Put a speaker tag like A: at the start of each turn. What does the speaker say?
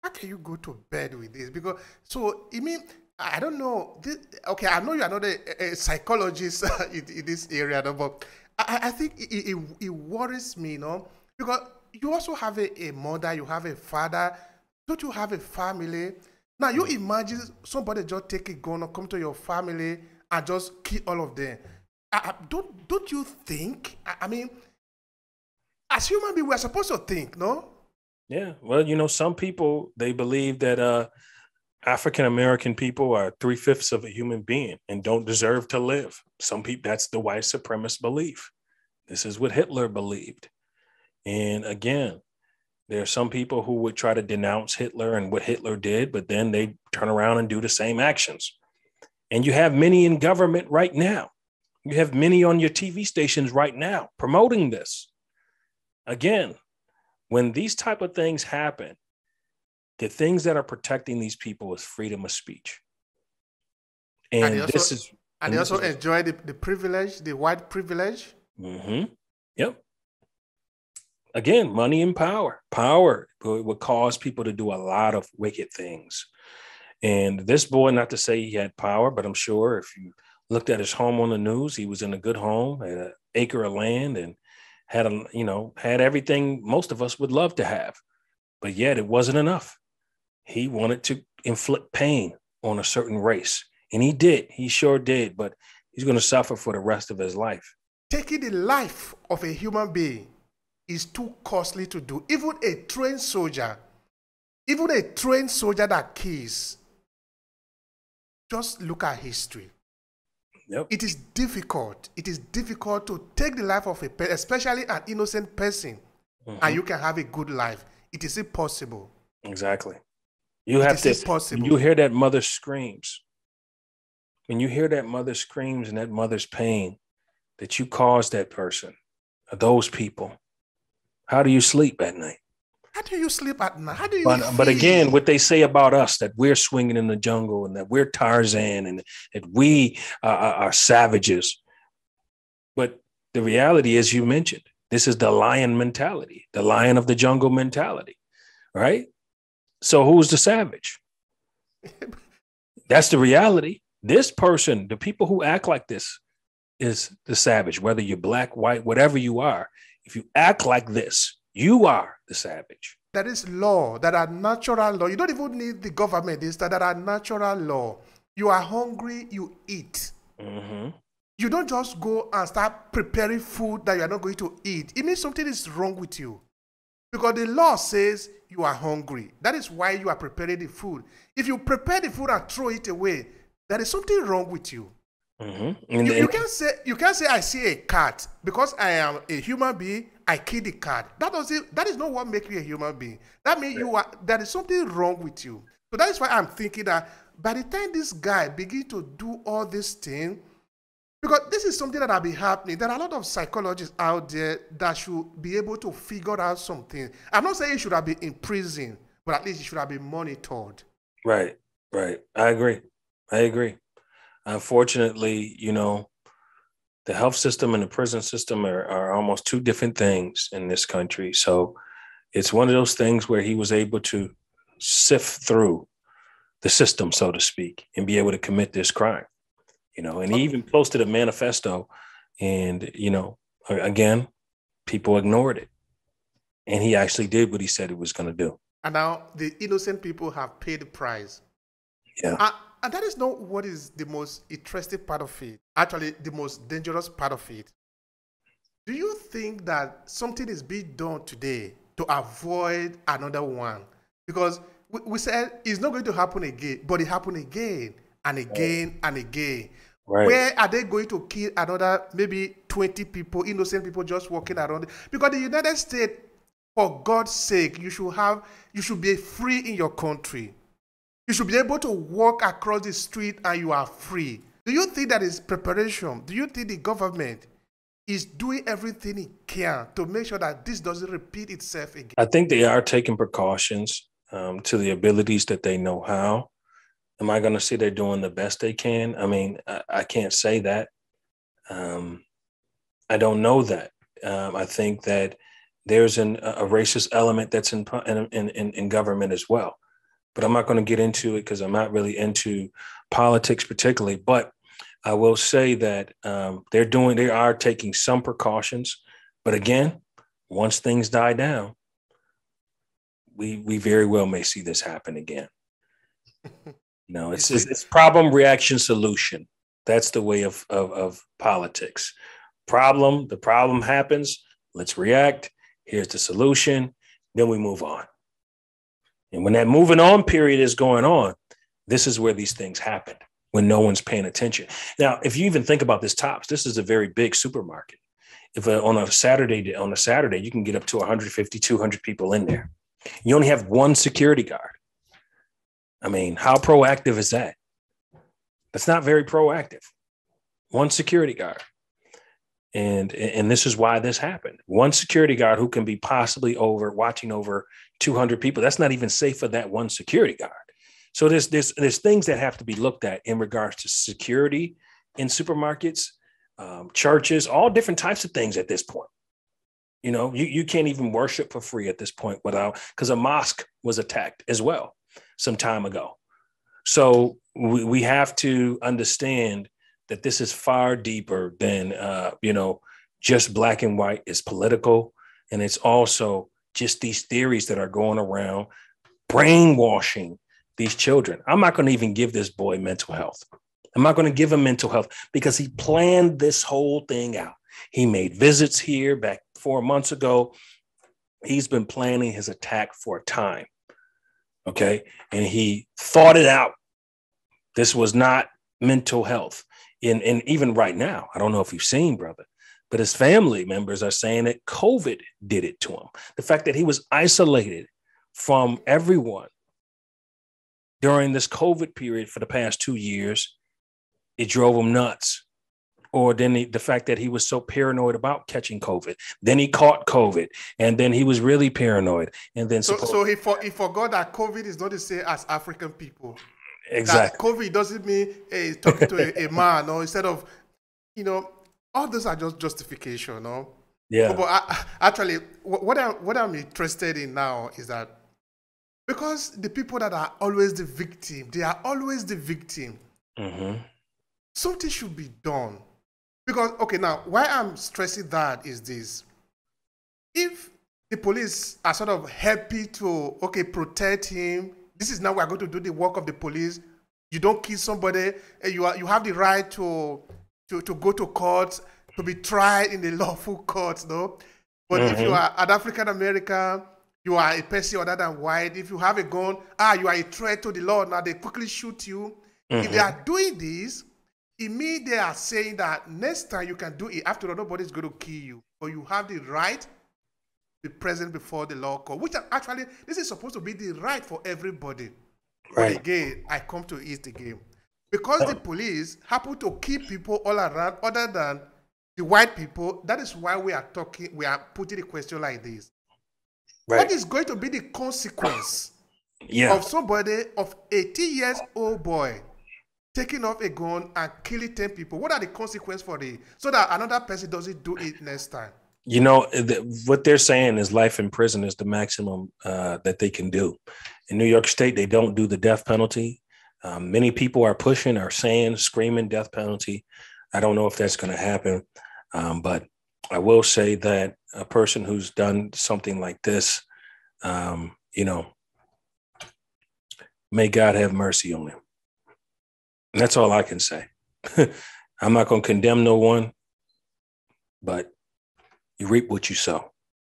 A: how can you go to bed with this? Because so I mean, I don't know. Okay, I know you are not a psychologist in this area, no, but I think it worries me, because you also have a mother, you have a father, don't you have a family? Now you imagine somebody just take a gun or come to your family and just kill all of them. Don't you think? I mean, as human beings, we're supposed to think, no?
B: Yeah. Well, some people, they believe that African-American people are 3/5 of a human being and don't deserve to live. Some people, that's the white supremacist belief. This is what Hitler believed. And again, there are some people who would try to denounce Hitler and what Hitler did, but then they turn around and do the same actions. And you have many in government right now. You have many on your TV stations right now promoting this. Again, when these type of things happen, the things that are protecting these people is freedom of speech.
A: And
B: And this is,
A: and
B: and
A: they
B: this
A: also
B: is,
A: enjoy the privilege, the white privilege.
B: yep. Again, money and power. Power would cause people to do a lot of wicked things. And this boy, not to say he had power, but I'm sure if you looked at his home on the news, he was in a good home, had an acre of land, and had everything most of us would love to have. But yet it wasn't enough. He wanted to inflict pain on a certain race. And he did. He sure did. But he's going to suffer for the rest of his life.
A: Taking the life of a human being is too costly to do. Even a trained soldier that kills, just look at history.
B: Yep.
A: It is difficult. It is difficult to take the life of a person, especially an innocent person, and you can have a good life. It is impossible.
B: Exactly. You have to. Impossible. You hear that mother screams. When you hear that mother screams and that mother's pain that you caused that person, or those people, how do you sleep at night?
A: How do you sleep at night? How do you
B: But again, what they say about us, that we're swinging in the jungle and that we're Tarzan and that we are savages. But the reality is, you mentioned, this is the lion mentality, the lion of the jungle mentality, right? So who's the savage? That's the reality. This person, the people who act like this, is the savage, whether you're black, white, whatever you are. If you act like this, you are the savage.
A: That is law, that are natural law. You don't even need the government. That are natural law. You are hungry, you eat. You don't just go and start preparing food that you are not going to eat. It means something is wrong with you. Because the law says you are hungry. That is why you are preparing the food. If you prepare the food and throw it away, there is something wrong with you. You can't say I see a cat because I am a human being. I kill the cat. That is not what makes you a human being. That means there is something wrong with you. So that is why I'm thinking that by the time this guy begins to do all these things, because this is something that has been happening, there are a lot of psychologists out there that should be able to figure out something. I'm not saying he should have been in prison, but at least he should have been monitored.
B: Right. I agree. Unfortunately, the health system and the prison system are almost two different things in this country. So it's one of those things where he was able to sift through the system, so to speak, and be able to commit this crime. And he even posted a manifesto, and, again, people ignored it. And he actually did what he said he was going to do.
A: And now the innocent people have paid the price.
B: Yeah.
A: And that is not what is the most interesting part of it. Actually, the most dangerous part of it. Do you think that something is being done today to avoid another one? Because we said it's not going to happen again, but it happened again and again and again. Right. Where are they going to kill another maybe 20 people, innocent people just walking around? Because the United States, for God's sake, you should be free in your country. You should be able to walk across the street and you are free. Do you think that is preparation? Do you think the government is doing everything it can to make sure that this doesn't repeat itself again?
B: I think they are taking precautions to the abilities that they know how. Am I going to say they're doing the best they can? I mean, I can't say that. I don't know that. I think that there's a racist element that's in government as well. but I'm not going to get into it because I'm not really into politics particularly. But I will say that they are taking some precautions. But again, once things die down, we very well may see this happen again. No, it's problem, reaction, solution. That's the way of politics. The problem happens. Let's react. Here's the solution. Then we move on. And when that moving on period is going on, this is where these things happen, when no one's paying attention. Now, if you even think about this Tops, this is a very big supermarket. If on a Saturday, you can get up to 150, 200 people in there. You only have one security guard. I mean, how proactive is that? That's not very proactive. One security guard. And this is why this happened. One security guard who can be possibly watching over 200 people. That's not even safe for that one security guard. So there's things that have to be looked at in regards to security in supermarkets, churches, all different types of things at this point. You know, you can't even worship for free at this point because a mosque was attacked as well some time ago. So we have to understand that this is far deeper than, just black and white. Is political. And it's also just these theories that are going around brainwashing these children. I'm not going to even give this boy mental health. I'm not going to give him mental health because he planned this whole thing out. He made visits here back 4 months ago. He's been planning his attack for a time. Okay. And he thought it out. This was not mental health. And even right now, I don't know if you've seen, brother, but his family members are saying that COVID did it to him. The fact that he was isolated from everyone during this COVID period for the past 2 years, it drove him nuts. Or then the fact that he was so paranoid about catching COVID. Then he caught COVID, and then he was really paranoid. And then
A: so he forgot that COVID is not the same as African people.
B: Exactly.
A: That COVID doesn't mean talking to a man, or instead of, all those are just justification, no?
B: Yeah.
A: But actually, what I'm interested in now is that because the people that are always the victim, they are always the victim.
B: Mm-hmm.
A: Something should be done. Because, okay, now, why I'm stressing that is this. If the police are sort of happy to, protect him, this is now we're going to do the work of the police. You don't kill somebody, and you have the right to go to court, to be tried in the lawful courts, no? But if you are an African American, you are a person other than white. If you have a gun, you are a threat to the law. Now they quickly shoot you. If they are doing this, it means they are saying that next time you can do it. After all, nobody's going to kill you. But you have the right to be present before the law court, which actually, this is supposed to be the right for everybody. Right. But again, I come to it again. Because the police happen to kill people all around other than the white people, that is why we are putting the question like this. Right. What is going to be the consequence of somebody, of 18 years old boy, taking off a gun and killing 10 people? What are the consequences for so that another person doesn't do it next time?
B: What they're saying is life in prison is the maximum that they can do. In New York State, they don't do the death penalty. Many people are saying, screaming death penalty. I don't know if that's going to happen. But I will say that a person who's done something like this, may God have mercy on him. And that's all I can say. I'm not going to condemn no one, but you reap what you sow.